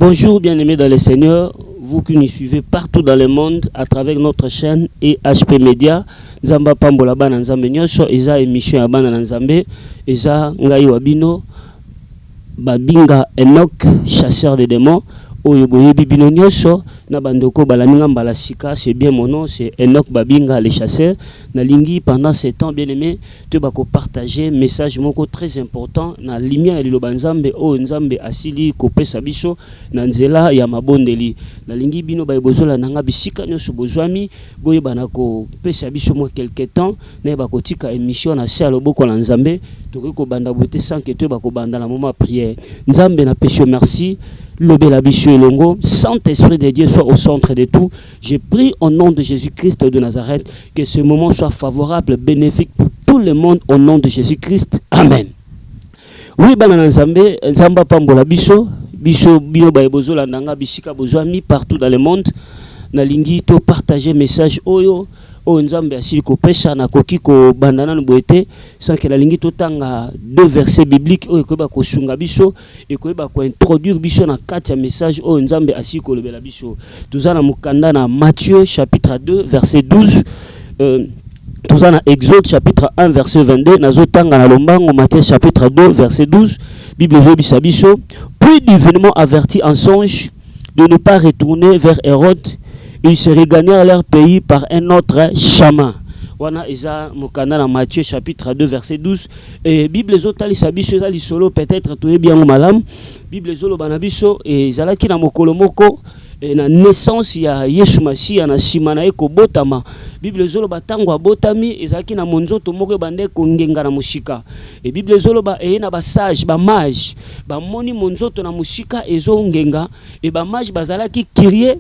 Bonjour bien-aimés dans le Seigneur, vous qui nous suivez partout dans le monde à travers notre chaîne et HP Media. Nzamba pambola bana nzambe nyonso eza émission ya bana nzambe eza ngai wabino babinga Enoch chasseur de démons oyo boyebi bino nyonso na bandoko balaninga mbala sika. C'est bien mon nom, c'est Enoch Babinga le chasseur. Nalingi pendant ce temps bien aimé te bako partager message moko très important na lumière ya liloba nzambe o nzambe asili kopesa biso na nzela ya mabondeli. Nalingi bino ba bozola nanga bisika nyonso bozwami boye banako pesa biso mo quelque temps na bako tika émission na sala boko na nzambe to ko banda bote sans que te bako banda la moment prière. Nzambe na pesio merci. Lobela Bichou et Longo, Saint-Esprit de Dieu soit au centre de tout. Je prie au nom de Jésus-Christ de Nazareth que ce moment soit favorable, bénéfique pour tout le monde au nom de Jésus-Christ. Amen. Oui, banana nzambe, nzamba pambola biso, biso bino ba ebozo la nanga bisika bozwami partout dans le monde. Na lingi to partager message oyo o nzambe asili ko pesa na koki ko bandana boete sans que la lingi to tanga deux versets bibliques o ko ba ko sunga biso et ko ba ko introduire biso na kati ya message o nzambe asili ko lobela biso. Tuzana mukanda na Matthieu chapitre 2 verset 12 tuzana Exode chapitre 1 verset 22 nazo tanga na lombango Matthieu chapitre 2 verset 12 Bible zo biso puis divinement averti en songe de ne pas retourner vers Hérode. Ils se regagnèrent leur pays par un autre chemin. Wana isa mukanda na Matthieu chapitre 2 verset 12 et Bible zotali sabiso zali solo peut-être toye bien malam Bible zolo banabiso et zalaki na mokolo moko na naissance ya Yesu Masiya na simana eko botama Bible zolo batango botami ezaki na monzoto moko bande ko ngenga na mushika et Bible zolo ba na ba sage ba mage ba moni monzoto na mushika ezo ngenga et ba mage bazalaki kirie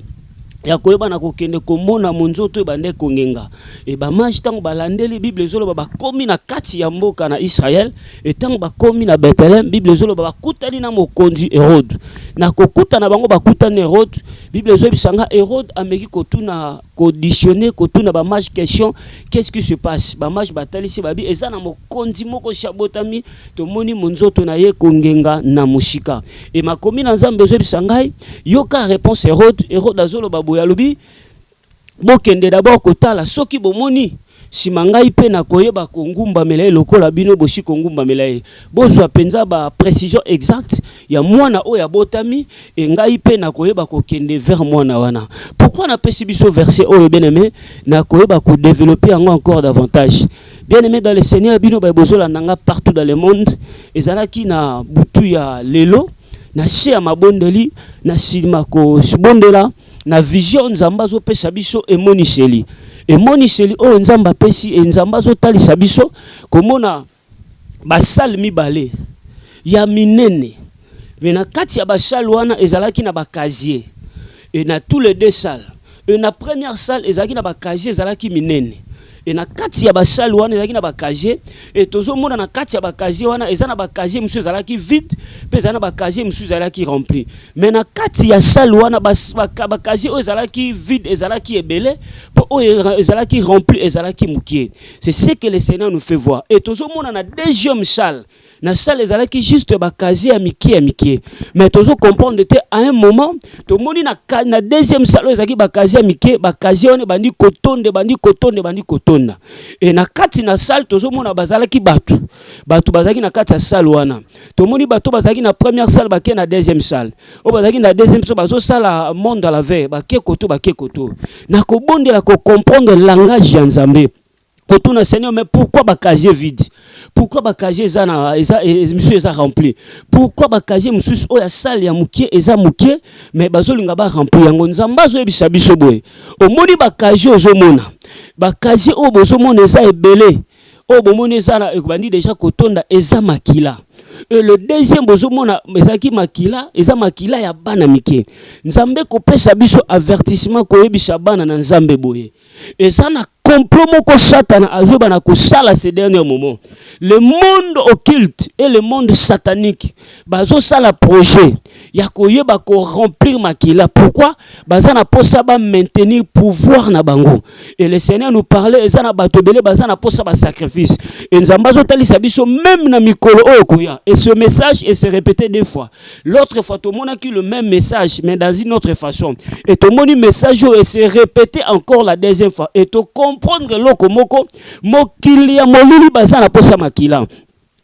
ya koyeba na kokende komona monzoto bande kongenga e ba mage tango balandeli Bible zolo ba komi na kati ya mboka na Israël et tango ba komi na Bethlehem Bible zolo ba kutani na mokonzi Hérode na kokuta na bango bakutani Hérode Bible zolo bisanga Hérode ameki kotuna conditionner kotuna ba mage question qu'est-ce qui se passe ba mage batalisi babi eza na mokonzi moko shabotami to moni monzoto na ye kongenga na mushika et makomi na nzambe zolo bisanga yoka réponse Hérode azolo yalobi bokende d'abord kotala soki bomoni simangai pe na koyeba kongumba melaye lokola bino boshi kongumba melaye bozwa penza ba précision exacte ya mwana oya botami e ngai pe na koyeba kokende vers mwana wana. Pourquoi na pesi biso verset oyo bien-aimé na koyeba ko développer encore davantage. Bien-aimé dans le Seigneur bino ba bozola nanga partout dans le monde ezalaki na butu ya lelo na se ya mabondeli na silima ko subondela na vision nzamba zo pesa biso emoniseli o nzamba pesi nzamba zo talisa biso komona basal mibale ya minene mais na kati ya basal wana ezalaki na bakazier et na tous les deux salles et na première salle ezalaki na bakazier ezalaki minene et na kati ya basal wana ezalaki na bakazier et tozo mona na kati ya bakazier wana ezana bakazier musu ezalaki vide pe ezana bakazier musu ezalaki rempli mais na kati ya salle wana bakazier ezalaki vide ezalaki ebele po ezalaki rempli ezalaki mukie. C'est ce que le Seigneur nous fait voir et tozo mona na deuxième salle na salle ezalaki juste bakazier ya mikie mais tozo comprendre te à un moment to moni na deuxième salle ezalaki bakazier ya mikie bakazier on bandi kotonde et na kati na salle tozo mona bazalaki batu bazalaki na kati ya salle wana to moni batu bazalaki na première salle baké na deuxième salle o bazalaki na deuxième salle bazo sala monde à la veille baké koto na ko bondela ko comprendre langage ya Nzambe. Retourne Seigneur, mais pourquoi bakazier vide? Pourquoi bakazier monsieur eza rempli? Pourquoi bakazier monsieur oya salle ya mukie eza mukie mais bazolinga ba rempli yango nzamba zo ebisa biso boye. Omoni bakazier ozomona. Bakazier o bozomona eza ebele. O bomoni eza na ekobandi déjà kotonda eza makila. Et le deuxième bozomona ezaki makila eza makila ya bana mike. Nzambe ko pesa biso avertissement ko yebisa bana na nzambe boye. Eza na complot moko Satan azoba na kosala ces derniers moments. Le monde occulte et le monde satanique bazo sala projet ya koyeba ko remplir makila. Pourquoi? Baza na posa ba maintenir pouvoir na bango. Et le Seigneur nous parlait ezana batobele baza na posa ba sacrifice. Et nzambazo tali sabiso même na mikolo okoya. Et ce message est se répété deux fois. L'autre fois tout le monde a le même message mais dans une autre façon. Et tout le monde message est se répété encore la deuxième fois. Et tu comprendre loko moko mokili ya molili baza na posa makila.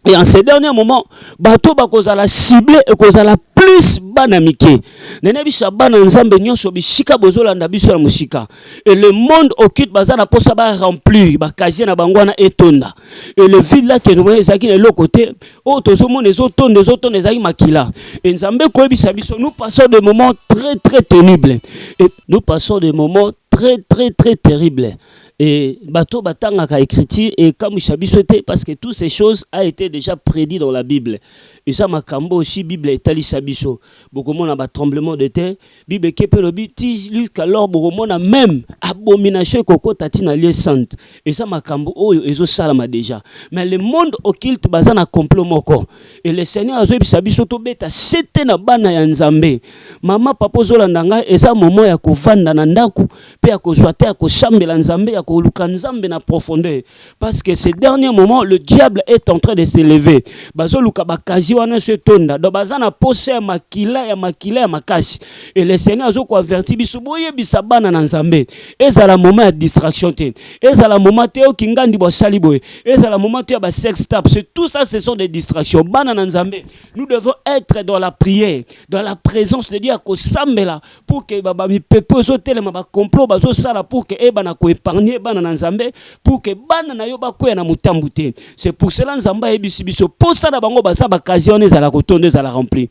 Et en ces derniers moments, bato bakozala ciblé et kozala plus banamike. Nene bisa bana nzambe nyonso bisika bozolanda biso la musika. Et le monde occulte bazana posa ba remplir ba kazie na bangwana etonda. Et le vide là que nous voyons ezaki na l'autre côté, oh tozomo les autres ezaki makila. Et nzambe ko bisa biso nous passons des moments très pénibles. Et nous passons des moments très terribles. Et bateau batanga ka écriture et comme chabisoté parce que toutes ces choses a été déjà prédit dans la Bible. Et ça makambo aussi Bible etali sabiso. Bokomona ba tremblement de terre, Bible kepe lobi ti Luc alors bokomona même abomination koko tatina lieu sainte. Et ça makambo oyo ezo salama déjà. Mais le monde occulte bazana complot moko. Et le Seigneur azo sabiso to beta sete na bana ya Nzambe. Mama papa zolanda nga eza moment ya kovanda na ndaku pe ya kozwa te ya kosambela Nzambe ya Nzambe na profondeur parce que ces derniers moments le diable est en train de s'élever bazo luka bakazi wana se tonda do bazana pose ya makila ya makasi et le Seigneur azo ko averti biso boye bisabana na Nzambe ezala moment ya distraction te ezala moment te okingandi bo sali boye ezala moment te ba sex tap tout ça ce sont des distractions bana na Nzambe nous devons être dans la prière dans la présence de Dieu ko sambela pour que baba mi pepe zo telema ba complot bazo sala pour que ebana ko épargner bana na Nzambe pour que bana na yo bakoya na mutambu te. C'est pour cela Nzamba ebisi biso posa na bango basa bakazione ezala kotonde ezala rempli.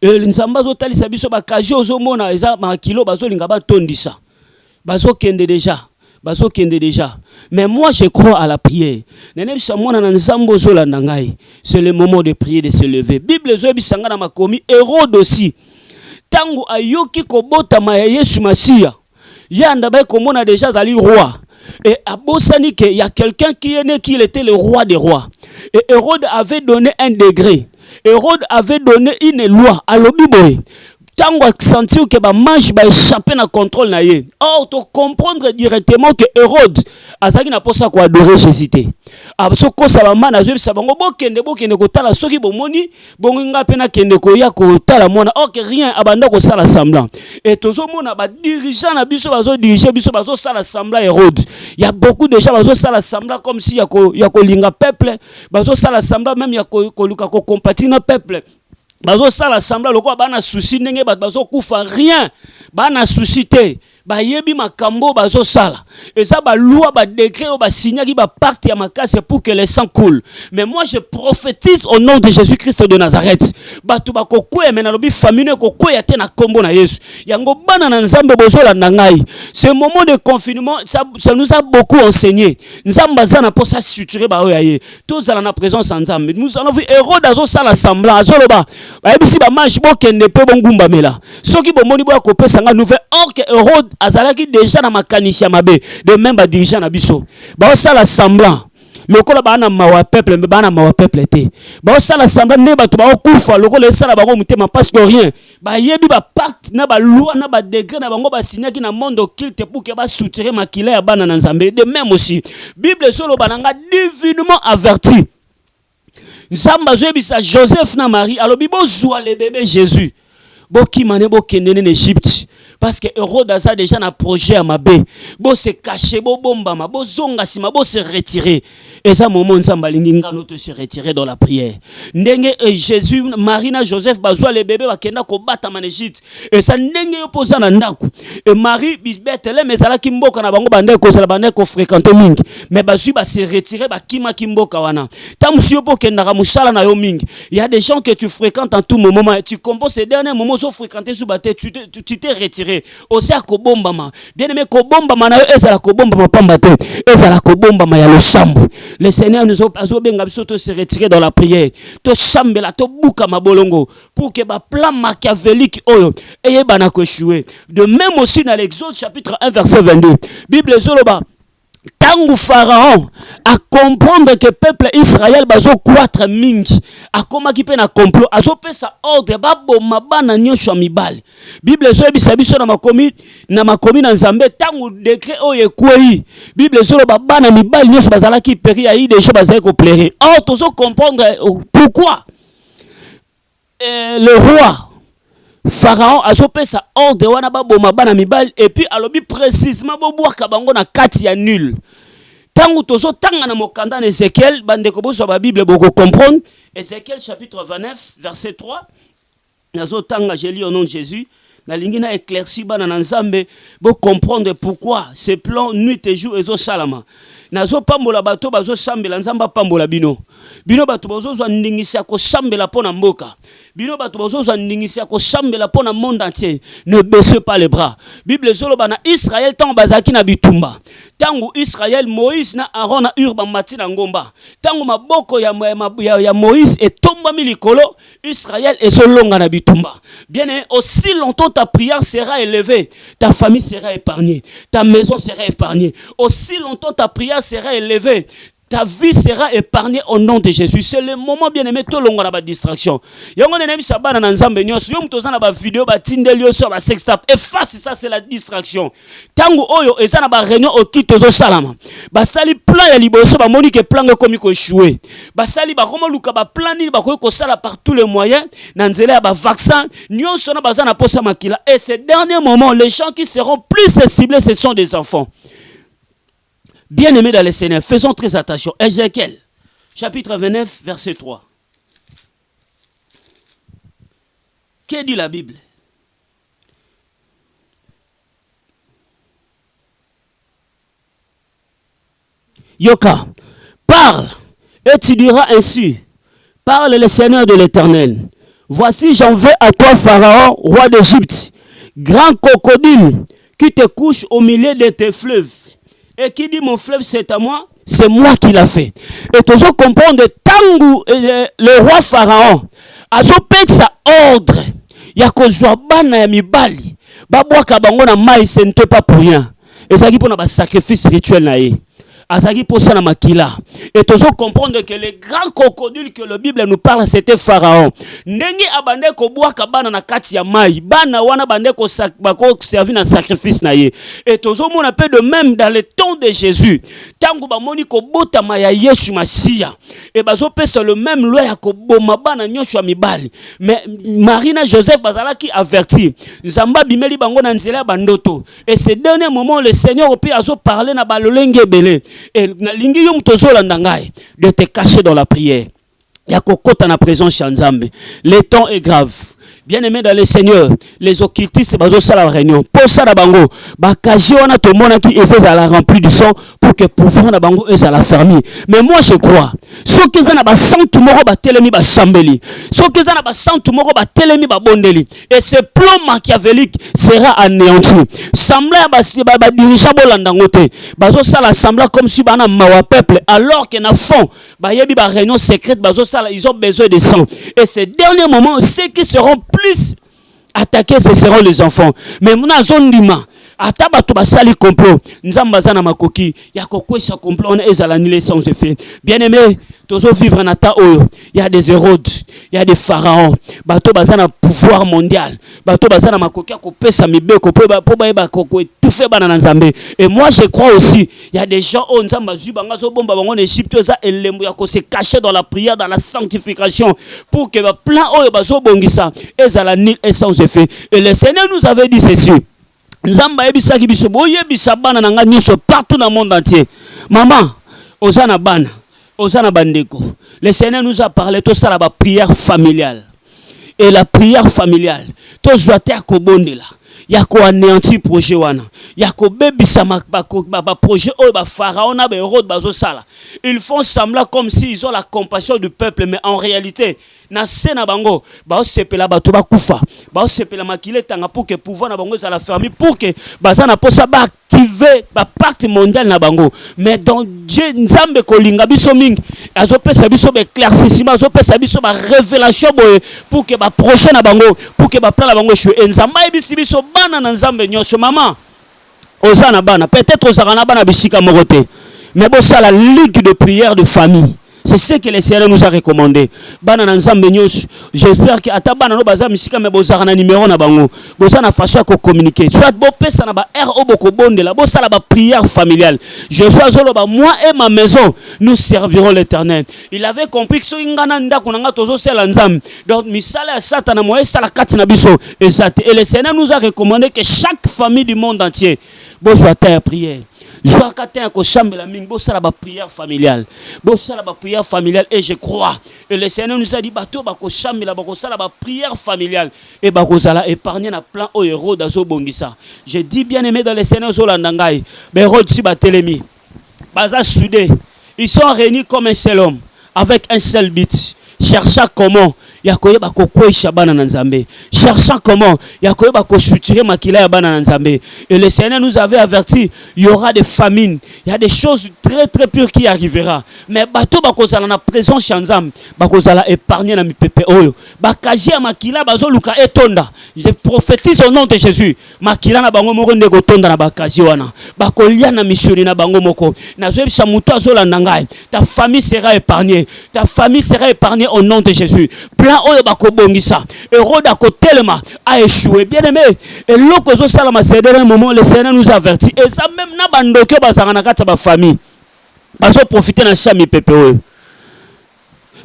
Et Nzamba zo tali sabiso bakazi ozomona eza makilo bazo linga ba tondisa. Bazo kende déjà. Mais moi je crois à la prière. C'est le moment de prier, de se lever. Bible zo bisanga na makomi Hérode aussi. Tangu ayoki kobota ma Yesu Masia. Yanda ba komona déjà zali roi. Et à Bossani, il y a quelqu'un qui est né, qui était le roi des rois. Et Hérode avait donné un degré. Hérode avait donné une loi à l'Obiboé. Tango sentir que ba manche ba échapper na contrôle na ye. Or to comprendre directement que Hérode azaki na posa ko adorer Jésus té. Aso ko sa ba mana zo sa bango bokende ko tala soki bomoni bongo ngape na kende ko ya ko tala mona or que rien abanda ko sala semblant. Et tozo mona ba dirigeant na biso bazo diriger biso bazo sala semblant Hérode. Il y a beaucoup de gens bazo sala semblant comme si ya ko linga peuple, bazo sala semblant même ya ko luka ko compatir na peuple. Bazo sala semblant loko bana souci ndenge bazo kufa rien bana souci te ba yebi makambo bazo sala et ça ba loi ba décret ba signer qui ba pacte ya makase pour que les sang coule. Mais moi je prophétise au nom de Jésus-Christ de Nazareth batu ba kokoya mena lobi famille kokoya te na kombo na Yesu yango bana na Nzambe bozola na ngai. Ce moment de confinement ça nous a beaucoup enseigné. Nzamba za na posa suturer ba oyaye tous dans la présence en Nzambe. Nous allons vu Hérode azo sala semblant azoloba ba ebisi ba manche bokende pe bongumba mela soki bomoni bo akopesa nga nouvelle or que Hérode azalaki déjà na makanisi ya mabe de même ba dirigeant na biso ba sala semblant lokola bana mawa peuple mais bana mawa peuple te ba sala semblant ne ba to ba okufa lokola sala bango mutema parce que rien ba yebi ba pacte na ba loi na ba degré na bango ba signaki na monde occulte pour que ba soutirer makila ya bana na Nzambe. De même aussi Bible solo bananga divinement averti Nzamba zoebisa Joseph na Marie alobi bozwa le bébé Jésus bokimane bokende en Égypte parce que Hérode a déjà un projet à mabe bo se cacher bo bombama bo zonga sima bo se retirer et ça moment Nzamba lingi ngano to se retirer dans la prière ndenge Jésus Marie na Joseph bazwa le bébé bakenda ko bata en Égypte et ça ndenge yo poza na ndako et Marie Bethléem ezala kimboka na bango bande ko sala bande ko fréquenter mingi mais bazui ba se retirer ba kima kimboka wana tamusi yo pokenda ka musala na yo mingi. Il y a des gens que tu fréquentes en tout moment tu composes ces derniers moments so fréquenter sous baté tu t'es retiré osia ko bombama bien aimé ko bombama na yo ezala ko bombama pamba te ezala ko bombama ya le chambre. Le Seigneur nous a benga biso to se retirer dans la prière to chambela to buka mabolongo pour que ba plan machiavélique oyo eye bana ko échouer. De même aussi dans l'Exode chapitre 1 verset 22 Bible zoloba Tangu Pharaon à comprendre que le peuple Israël bazo croître mingi akoma ki pe na complot azo pesa ordre baboma bana nyosho mibali. Bible zo ebisa biso na makomi na Nzambe tangu décret oyo ekwei. Bible zo ba bana mibali nyosho bazalaki péri ayi des gens bazali ko plaire. Or tozo comprendre pourquoi le roi Pharaon a chopé sa ordre wana baboma bana mibali et puis alobi précisément boboaka bango na kati ya nul. Tangu tozo tanga na mokanda na Ézéchiel bandeko boso ba Bible boko comprendre Ézéchiel chapitre 29 verset 3. Nazo tanga je lis au nom de Jésus na lingina éclairci bana na Nzambe bo comprendre pourquoi ce plan nuit et jour ezo salama. Nazo pambola bato bazo sambela Nzamba pambola bino. Bino bato bazo zwa ndingisi ko sambela pona mboka. Bino bato bazo zwa ndingisi ko sambela pona monde entier. Ne baissez pas les bras. Bible zolo bana Israël tango bazaki na bitumba. Tango Israël Moïse na Aaron na Urba mati na ngomba. Tango maboko ya Moïse et tomba milikolo Israël ezolonga na bitumba. Bien aimé, aussi longtemps ta prière sera élevée, ta famille sera épargnée, ta maison sera épargnée. Aussi longtemps ta prière sera élevée, ta vie sera épargnée au nom de Jésus. C'est le moment bien aimé tout longa na ba distraction. Yongo nene bisabana na Nzambe nyonso yo mtoza na ba vidéo ba tindelio sur ba sextape. Efface ça, c'est la distraction. Tango oyo eza na ba réunion au kitozo salama. Ba sali plan ya liboso ba moni ke plan komi ko échouer. Ba sali ba komo luka ba plan ni ba ko sala par tous les moyens na nzela ba vaccin nyonso na bazana posa makila. Et ces derniers moments, les gens qui seront plus ciblés, ce sont des enfants. Bien-aimés dans le Seigneur, faisons très attention. Ézéchiel, chapitre 29, verset 3. Que dit la Bible? Yoka, parle, et tu diras ainsi, parle le Seigneur de l'Éternel. Voici, j'en veux à toi, Pharaon, roi d'Égypte, grand crocodile qui te couche au milieu de tes fleuves. Et qui dit mon fleuve c'est à moi, c'est moi qui l'a fait. Et tu dois comprendre tangu le roi Pharaon a fait sa ordre. Ya kozwa bana ya mibali. Babwaka bango na mai ce n'était pas pour rien. Et ça qui pour na sacrifice rituel na ye. Azaki pour ça na makila. Et tu dois comprendre que le grand crocodile que la Bible nous parle c'était Pharaon. Ndenge abande ko bwaka bana na kati ya mai. Bana wana bande ko servir na sacrifice na ye. Et tu dois mona peu de même dans le temps de Jésus. Tangu ba moni ko botama ya Yesu Masia. Et bazo pesa le même loi ya ko boma bana nyosho mibali. Mais Marina Joseph bazala qui averti. Nzamba bimeli bango na nzela bandoto. Et ce dernier moment le Seigneur au pire azo parler na balolenge belé. Et de te cacher dans la prière. Ya kokota na présence ya Nzambe. Le temps est grave. Bien-aimé dans le Seigneur, les occultistes bazo sala réunion. Pour ça na bango, ba kaji wana to mona ki efface à la remplir du sang pour que pouvoir na bango et à la fermer. Mais moi je crois, ceux qui za na ba santu moko ba telemi ba sambeli. Ceux qui za na ba santu moko ba telemi ba bondeli. Et ce plan machiavélique sera anéanti. Sembla ba dirigeant bolanda ngote. Bazo sala sembla comme si bana mawa peuple alors que na fond ba yebi ba réunion secrète bazo sala ils ont besoin de sang. Et ces derniers moments, ceux qui seront plus attaqués, ce seront les enfants. Mais mon zone lima, ataba to basali complot, nzamba zana makoki, ya kokwesha complot on ezala ni sans effet. Bien-aimé, tozo vivre en ata oyo, il y a des Hérodes, il y a des pharaons, bato bazana pouvoir mondial, bato bazana makoki ko pesa mibe ko po ba ko tout fait bana nzambe. Et moi je crois aussi, il y a des gens on nzamba zubanga zo bomba bango en Égypte za elembo ya ko se cacher dans la prière, dans la sanctification pour que ba plan oyo bazo bongisa ezala ni sans effet. Et le Seigneur nous avait dit ceci. Nzamba ebisaki biso boyebisa bana na nga nyonso partout dans le monde entier. Maman, ozana bana, ozana bandeko. Le Seigneur nous a parlé tout ça la prière familiale. Et la prière familiale, to joate akobondela. Yako anéanti projet wana. Yako bebisa ba projet o ba pharaon na ba Hérode bazo sala. Ils font semblant comme s'ils ont la compassion du peuple, mais en réalité na sena bango ba sepela bato ba kufa. Ba sepela makile tanga pour que pouvoir na bango za la fermer pour que bazana posa ba activer ba pacte mondial na bango. Mais dans Dieu nzambe kolinga biso mingi azo pesa biso ba éclaircissement, azo pesa biso ba révélation boye pour que ba prochain na bango, pour que ba plan na bango chue nzamba ebisi biso bana na nzambe nyonso. Maman Osana bana, peut-être osana bana bisika morote. Mais bon, ça la ligue de prière de famille. C'est ce que le Seigneur nous a recommandé. Bana nzambe nyos, j'espère que ata bana no baza misika me bozara na numéro na bango. Boza na façon à communiquer. Soit bo pesa na ba R o boko bonde la bo sala ba prière familiale. Je sois zoloba moi et ma maison, nous servirons l'Éternel. Il avait compris que so ingana ndako na nga tozo sala nzambe. Donc misala ya satana moye sala kati na biso. Exact. Et le Seigneur nous a recommandé que chaque famille du monde entier bo soit à prière. La prière familiale. Et je crois. Et le Seigneur nous a dit bateau la prière familiale. Et bakozala épargner na plan au héros d'azo bongisa. Je dis bien aimé dans le Seigneur Zolandangai. Hérode si batelemi. Baza soudé. Ils sont réunis comme un seul homme. Avec un seul but. Cherchant comment yakoyeba kokoisha bana na nzambe, cherchant comment yakoyeba kosuturer makila ya bana na nzambe. Et le Seigneur nous avait averti, il y aura des famines, il y a des choses très très pures qui arrivera. Mais bato bakozala na présence chanzam, bakozala épargner na mipepe oyo. Bakaji ya makila bazoluka etonda. Je prophétise au nom de Jésus. Makila na bango moko ndeko tonda na bakaji wana. Bakolia na missioni na bango moko. Na zoebisa muto azolanda ngai. Ta famille sera épargnée. Ta famille sera épargnée au nom de Jésus. Plan oyo bakobongisa. Hérode akotelema a échoué. Bien aimé. Et l'okozo salama c'est dernier moment le Seigneur nous avertit. Et ça même na bandoke bazanga na kata ba famille. Bazo profiter na chami pepe oyo.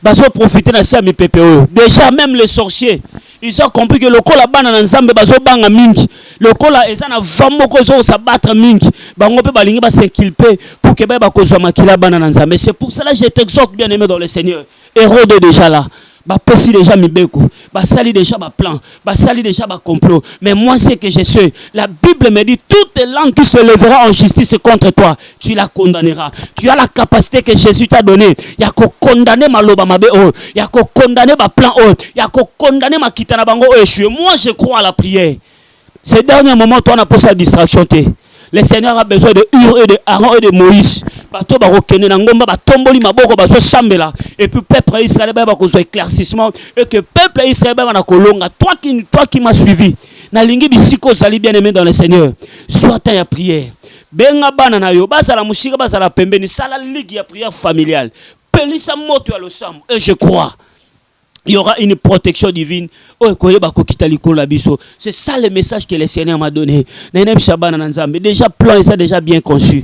Bazo profiter na chami pepe oyo. Déjà même les sorciers, ils ont compris que le kola bana na nzambe bazo banga mingi. Le kola ezana vamoko zo sa battre mingi. Bango pe balingi ba s'inculper pour que ba kozwa makila bana na nzambe. C'est pour cela que je t'exhorte bien aimé dans le Seigneur. Hérode est déjà là. Bah pessi déjà mibeko, bah sali déjà bah plan, bah sali déjà bah complot. Mais moi c'est que je sais, la Bible me dit toute langue qui se lèvera en justice contre toi, tu la condamneras. Tu as la capacité que Jésus t'a donnée. Il y a qu'à condamner ma loba ma béo, il y a qu'à condamner ma plan haut, il y a qu'à condamner ma kitana bango échoué. Moi je crois à la prière. Ces derniers moments toi on a pas sa distraction. Le Seigneur a besoin de Hur et de Aaron et de Moïse. Bato barokene na ngomba batomboli maboko bazo sambela et puis peuple Israël ba ko zo éclaircissement et que peuple Israël ba na kolonga toi qui m'as suivi na lingi bisiko zali bien aimé dans le Seigneur sois ta prière benga bana na yo bazala musika bazala pembeni sala ligue ya prière familiale pelisa moto ya losambo et je crois il y aura une protection divine. C'est ça le message que le Seigneur m'a donné. Déjà plan ça déjà bien conçu.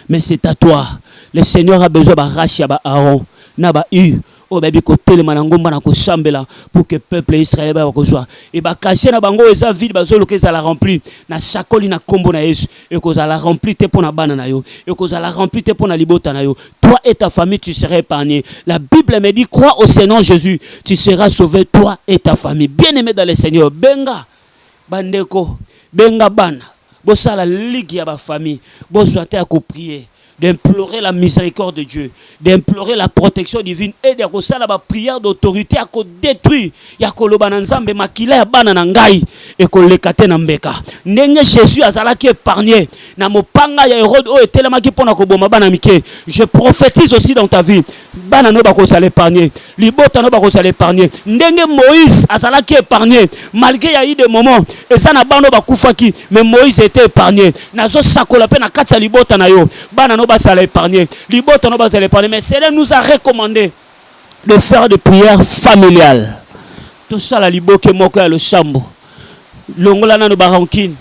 Mais c'est à toi. Le Seigneur a besoin de Rachia Aaron. Naba Hur. Oh baby côté le manangomba na ko sambela pour que peuple Israël ba ko joie et ba cacher na bango eza vide bazolo ke za la remplir na chakoli na kombo na Yesu et ko za la remplir te pona bana na yo et ko za la remplir te pona libota na yo. Toi et ta famille tu seras épargné. La Bible me dit crois au Seigneur Jésus, tu seras sauvé toi et ta famille. Bien-aimé dans le Seigneur, benga bandeko, benga bana. Bo sala ligue ya ba famille, bo souhaiter à prier. D'implorer la miséricorde de Dieu, d'implorer la protection divine et de faire la prière d'autorité à détruire yakoloba nzambe makila ya bana na ngai et ko lekate na mbeka. Ndenge Jésus azala qui épargné na mopanga ya Hérode o etelema ki pona ko boma bana mike. Je prophétise aussi dans ta vie bana no ba ko sala épargné, libota no ba ko sala épargné. Ndenge Moïse azala qui épargné malgré ya eu des moments et ça na bano ba kufaki mais Moïse était épargné. Nazo sakola pe na katsa libota na yo bana no ba sala épargné, libota no ba sala épargné. Mais Seigneur nous a recommandé de faire des prières familiales. Tout ça la liboke moko ya le chambo. Longola na no ba rancune.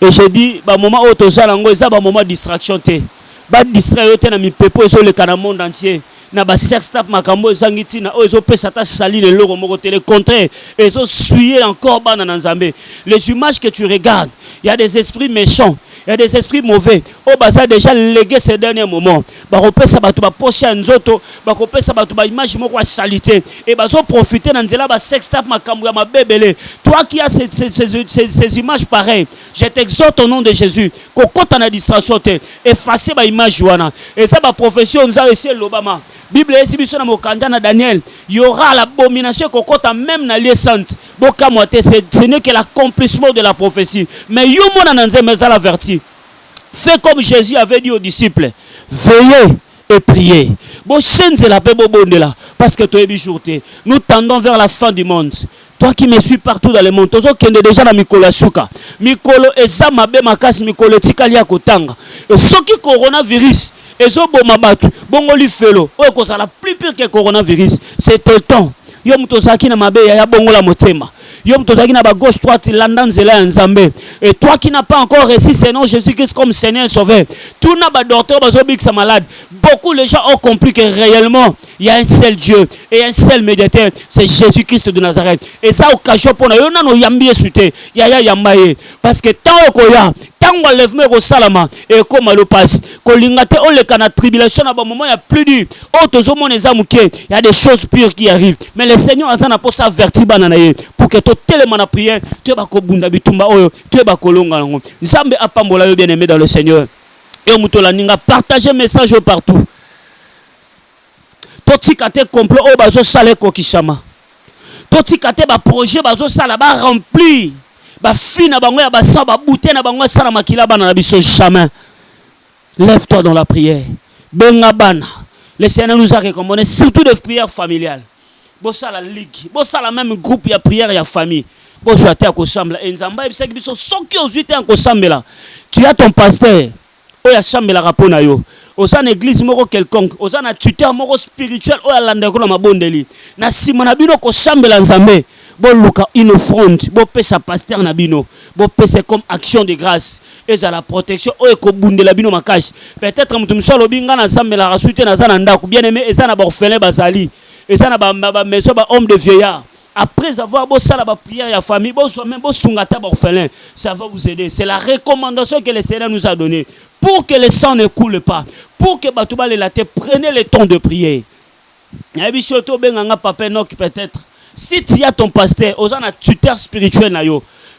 Et je dis ba moment où to sala ngo eza ba moment distraction te. Ba distraire te na mi pepo zo le kana monde entier. Na ba serstap makambo ezangiti na ozo pesa ta sali le logo moko te le contraire ezo suyer encore bana na nzambe. Les images que tu regardes, il y a des esprits méchants, il y a des esprits mauvais. Oh bah ça déjà légué ces derniers moments. Ba kopesa bato ba poche nzoto, ba kopesa bato ba image moko ya salité et ba zo profiter na nzela ba sextap makambo ya mabebele. Toi qui as ces images pareilles, je t'exhorte au nom de Jésus kokota na distraction te, effacer ba image wana. Et ça ba profession nza esi l'Obama. Bible est na mokanda na Daniel, il y aura l'abomination kokota même na lieu saint. Boka moite ce n'est que l'accomplissement de la prophétie. Mais yo mona nanze meza la vertu. Fais comme Jésus avait dit aux disciples, veillez et priez. Bon, la paix, parce que nous tendons vers la fin du monde. Toi qui me suis partout dans le monde, tozo kende déjà na mikolo suka. Mikolo eza mabe makasi mikolo tikali ya kotanga. Et soki coronavirus ezo boma batu, bongo li felo. O ko ça la plus pire que coronavirus, c'est tout le temps. Yo mutozaki na mabe ya bongo la motema. Yo mutozaki na ba gauche droite landa nzela ya nzambe. Et toi qui n'as pas encore reçu ce nom Jésus-Christ comme Seigneur et Sauveur, tout n'a pas docteur bazo bik sa malade. Beaucoup les gens ont compris que réellement il y a un seul Dieu et un seul médiateur, c'est Jésus-Christ de Nazareth. Et ça occasion pour na yo nano yambi esute, ya yambaye parce que tant okoya tango lèvement au salama et comme le passe kolingate on le kana tribulation à bon moment il y a plus dur oh tozo mon ezamuke il y a des choses pires qui arrivent mais le Seigneur azana pour ça averti banana pour que to tellement na prière tu ba ko bunda bitumba oyo tu ba ko longa ngo nzambe apambola yo bien-aimé dans le Seigneur et mutola ninga partager message partout totikate complot o bazo sale ko kisama totikate ba projet bazo sala ba remplir ba fina bango ya basa ba bouté na bango sala makila bana na biso jamais. Lève-toi dans la prière. Benga bana. Le Seigneur nous a recommandé surtout de prières familiales. Bossa la ligue, bossa la même groupe ya prière ya famille. Bossa te akosambla enzamba ebisa biso soki ozuite akosambela. Tu as ton pasteur. Oya sambela rapona yo. Oza na église moko quelconque, oza na tuteur moko spirituel oya landa ko na mabondeli. Na sima na bino ko sambela nzambe. Bon luka une offrande, bon pesa pasteur na bino, bon pesa comme action de grâce et à la protection o ko bundela bino makashi. Peut-être mutu msolo binga na sambela rasuite na zana ndako bien aimé eza na ba orphelin bazali, eza na ba maison ba homme de vieillard. Après avoir beau ça la prière ya famille, beau soit même beau sungata ba orphelin, ça va vous aider. C'est la recommandation que le Seigneur nous a donnée pour que le sang ne coule pas, pour que batouba le latte prenez le temps de prier. Ya bisoto benganga papa nok peut-être. Si tu as ton pasteur, aux un tuteur spirituel,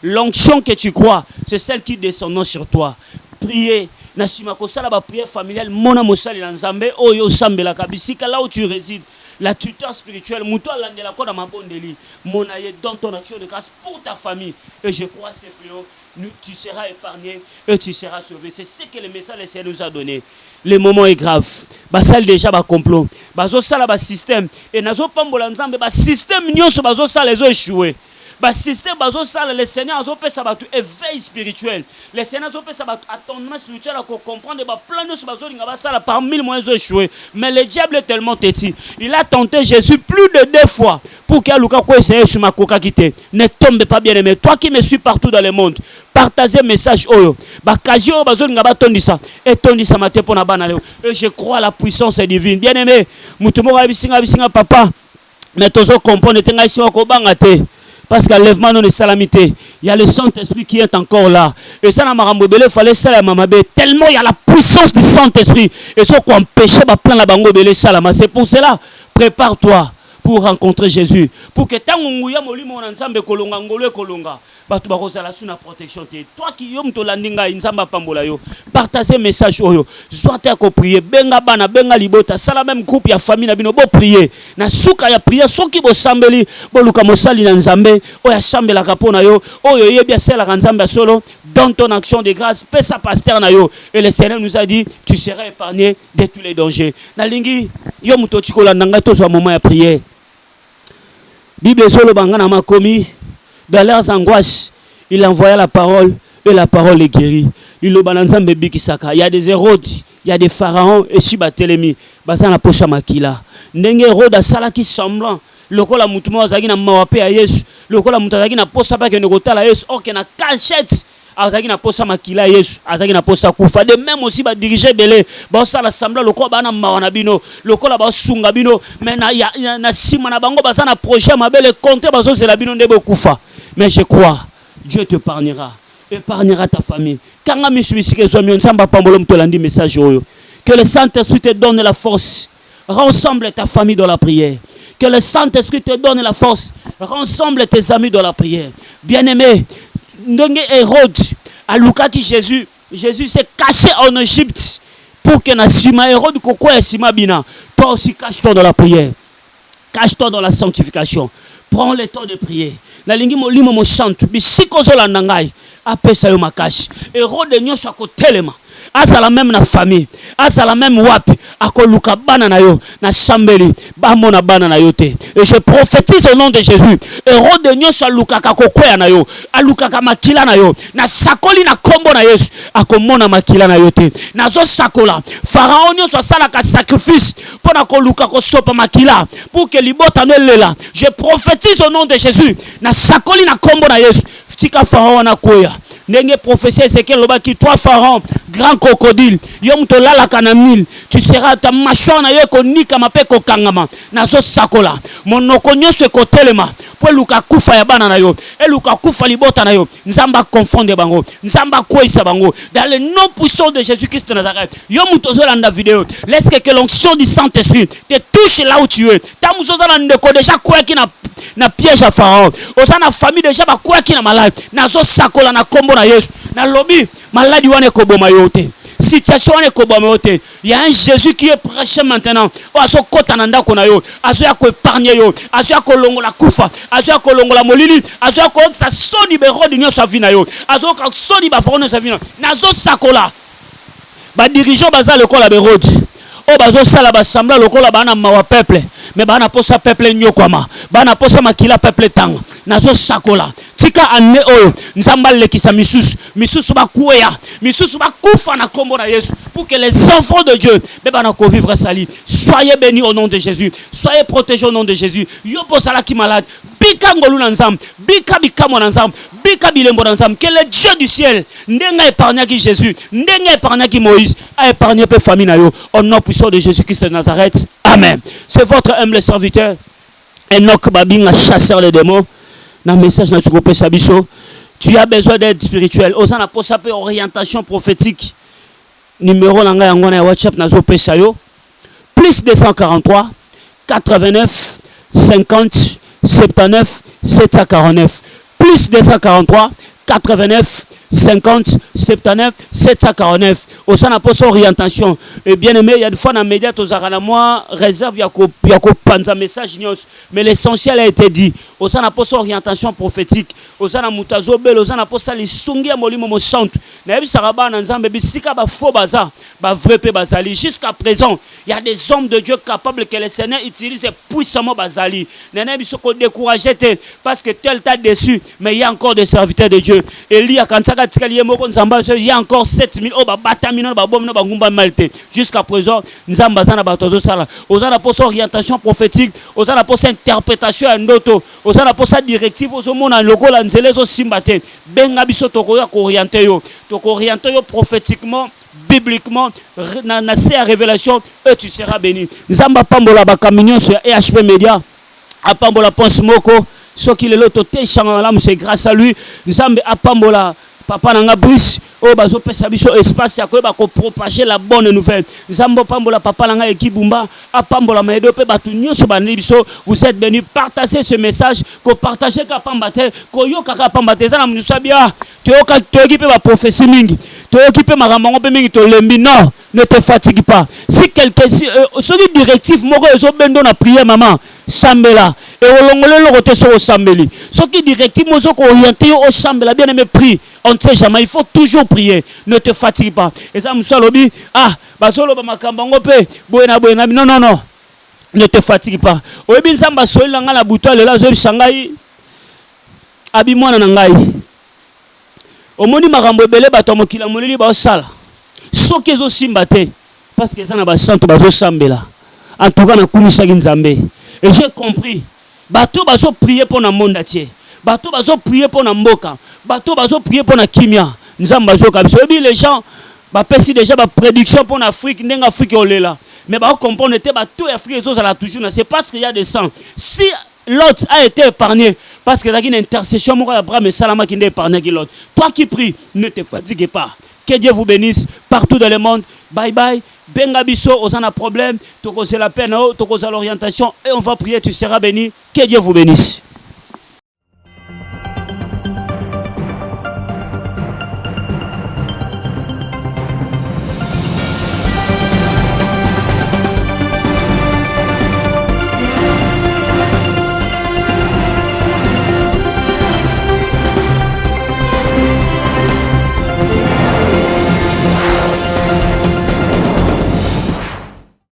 l'onction que tu crois, c'est celle qui descend sur toi. Priez. Nasima kosala ba prière familiale, mona mosali nzambe oyo sambela kabisika là où tu résides. La tuteur spirituelle, muto landela ko na mabondeli, monaye dans ton action de grâce pour ta famille. Et je crois ces fléaux, tu seras épargné et tu seras sauvé. C'est ce que le message le Seigneur nous a donné. Le moment est grave. Basal déjà ba complot. Bazo sala ba système et nazo pambola nzambe ba système nyonso bazo sala les échoué. Ba système bazo sala le Seigneur azo pesa ba tout éveil spirituel. Le Seigneur azo pesa ba attendement spirituel à comprendre ba plan de bazo linga ba sala par mille moyens échoués. Mais le diable est tellement têtu. Il a tenté Jésus plus de 2 fois pour qu'il Luka ko essayer sur ma coca quitter. Ne tombe pas bien aimé. Toi qui me suis partout dans le monde, partagez message oyo. Ba kazio bazo linga ba tondisa et tondisa mate pona bana leo. Et je crois à la puissance divine. Bien aimé, mutumo ba bisinga papa. Mais tozo comprendre tenga isi ko banga te. Parce qu'à l'enlèvement de salamité, il y a le Saint-Esprit qui est encore là. Et ça, il fallait ça, tellement il y a la puissance du Saint-Esprit. Et ce qu'on empêchait, c'est pour cela, prépare-toi pour rencontrer Jésus. Pour que tant la protection. Toi qui yom to landinga inzamba pambola yo, partagez message oyo. Soit à prier, benga bana, benga libota, ça la même groupe ya famille na bino bo prier. Na suka ya prier, soki bo sambeli, bo luka mosali na nzambe, oya sambela kapona yo, oyo yebia sela nzambe solo, dans ton action de grâce, pesa pasteur na yo. Et le Seigneur nous a dit, tu seras épargné de tous les dangers. Na lingi, yom to chiko landanga to so moment ya prier. Bible solo bangana makomi. Dans leurs angoisses, il envoya la parole et la parole est guérie. Il y a des Hérodes, il y a des pharaons et si batelemi, basa na pocha makila. Ndenge Hérode asala ki semblant, lokola mutumo azaki na mawape ya Yesu, lokola mutu azaki na posa pa ke nekotala Yesu, or ke na cachette. Azaki na posa makila Yesu, azaki na posa kufa. De même aussi ba diriger belé, ba sala semblant lokola bana mawana bino, lokola ba sunga bino, mais na sima na bango basa na projet mabele compter baso c'est la bino ndebo kufa. Mais je crois, Dieu te épargnera ta famille. Que le Saint-Esprit te donne la force. Rassemble ta famille dans la prière. Que le Saint-Esprit te donne la force. Rassemble tes amis dans la prière. Bien-aimé, Hérode, à Luka qui Jésus s'est caché en Égypte pour que Nasima Hérode Koko et Sima Bina. Toi aussi cache-toi dans la prière. Cache-toi dans la sanctification. Prends le temps de prier. La lingi mo limo mo chante bisiko zola nangai apesa yo makashi Hérode nyonso akotelema azala même na famille, azala même wapi, akoluka bana na yo, na sambeli, bamona bana na yo te. Et je prophétise au nom de Jésus, héros de nyonso alukaka kokwea na yo, alukaka makila na yo, na sakoli na kombo na Yesu, akomona makila na yo te. Nazo sakola, Pharaon nyonso asalaka sacrifice, pona koluka kosopa makila, pour que libota ne lela. Je prophétise au nom de Jésus, na sakoli na kombo na Yesu, tika Pharaon na koya. Ndenge prophétie Ezekiel lobaki, toi Pharaon, grand crocodile, yom to lala kanamil, tu seras ta mâchoire na yo konika mape kokangama. Nazo sakola, monoko nyonso ekotelema, po luka kufa ya bana na yo, e luka kufa libota na yo, nzamba confondre bango, nzamba kwesa bango, dans le nom puissant de Jésus-Christ de Nazareth. Yom to zolanda vidéo, laisse que l'onction du Saint-Esprit te touche là où tu es. Ta muzozala ndeko déjà quoi qui na piège à Pharaon. Osana famille déjà ba quoi qui na malade. Nazo sakola na kombo na Yesu. Na lobby maladi wane koboma yote. Situation wane koboma yote. Il y a un Jésus qui est prêché maintenant. Azo kota na ndako na yo. Azo ya ko épargner yo. Azo ya ko longola kufa. Azo ya ko longola molili. Azo ya ko sa soni be rodi nyo sa vina yo. Azo ka soni ba forono sa vina. Nazo sakola. Ba dirigeant baza le kola be rodi. O bazo sala ba sambla lokola bana mawa peuple mais bana posa peuple nyokwama bana posa makila peuple tanga nazo sakola tika ane oyo nzamba lekisa misusu ba kuya misusu ba kufa na kombo na Yesu pour que les enfants de Dieu be bana ko vivre sali. Soyez bénis au nom de Jésus, soyez protégés au nom de Jésus. Yo posala ki malade bika ngolu na nzam bika bikamo na nzam bika bilembo na nzam, que le Dieu du ciel ndenga épargna ki Jésus ndenga épargna ki Moïse a épargné pe famille na yo au nom puissant de Jésus-Christ de Nazareth. Amen. C'est votre humble serviteur Enoch Babinga, chasseur de démons. Dans le message na groupe Sabiso, tu as besoin d'aide spirituelle. Osana posape orientation prophétique. Numéro langa yangona WhatsApp na groupe Sayo. Plus 243 89 50 79 749. Plus 243 89 50 79 749. Au sein de orientation. Et bien aimé, il y a des fois dans les médias, moi réserve, il y a un message, mais l'essentiel a été dit. Au sein de orientation prophétique, au sein de Moutazo Bel, au sein de l'Issungi à Molimo Centre, jusqu'à présent, il y a des hommes de Dieu capables que le Seigneur utilise puissamment Bazali. Parce que tel t'a déçu, mais il y a encore des serviteurs de Dieu. Et il y a encore 7000 jusqu'à présent nous avons orientation prophétique, nous avons interprétation en auto, nous avons directive, nous avons orienté bibliquement na révélation et tu seras béni. Nzamba pambola bakamignon sur EHP Media apambola pense moko soki lelo toté changala c'est grâce à lui. Nzamba apambola papa nanga Brice o bazo pesa biso espace ya ko ba ko propager la bonne nouvelle. Nzamba pambola papa nanga Ekibumba apambola maedo pe batu nyonso bani biso. Vous êtes venus partager ce message, ko partager ka pambate ko yoka ka pambate za na musabia to yoka to équipe ba prophétie mingi to équipe maramango pe mingi to lembi. Non, ne te fatigue pas. Si quelqu'un celui directif moko ezo bendo na prière maman sambela et olongole le côté sur sambeli ce qui directif mozo ko orienter au sambela bien aimé prie. On ne sait jamais, il faut toujours prier. Ne te fatigue pas. Et ça, Moussalobi, basolo ba makambango pe, boena. Non. Ne te fatigue pas. Oyebi nzamba soli langa na buto lela zo bisangai. Abi mwana na ngai. Omoni makambo ebele bato mokila molili ba osala. Soki ezo simba te parce que ça na ba santo bazo sambela. En tout cas na kumisa nzambe. Et j'ai compris. Bato bazo prier pour na monde entier. Bato bazo prier pour na mboka. Bato bazo prier pour na kimia. Nzamba bazo kabiso. Et les gens ba pesi déjà ba prédiction pour l'Afrique, ndenga Afrique olela. Mais ba comprendre te bato Afrique ezo la toujours, c'est parce qu'il y a des sangs. Si l'autre a été épargné parce que il y a une intercession moi Abraham et Salama qui n'est épargné que l'autre. Toi qui pries, ne te fatigue pas. Que Dieu vous bénisse partout dans le monde. Bye bye. Benga biso, on a un problème. Tu causes la peine, tu causes l'orientation et on va prier, tu seras béni. Que Dieu vous bénisse.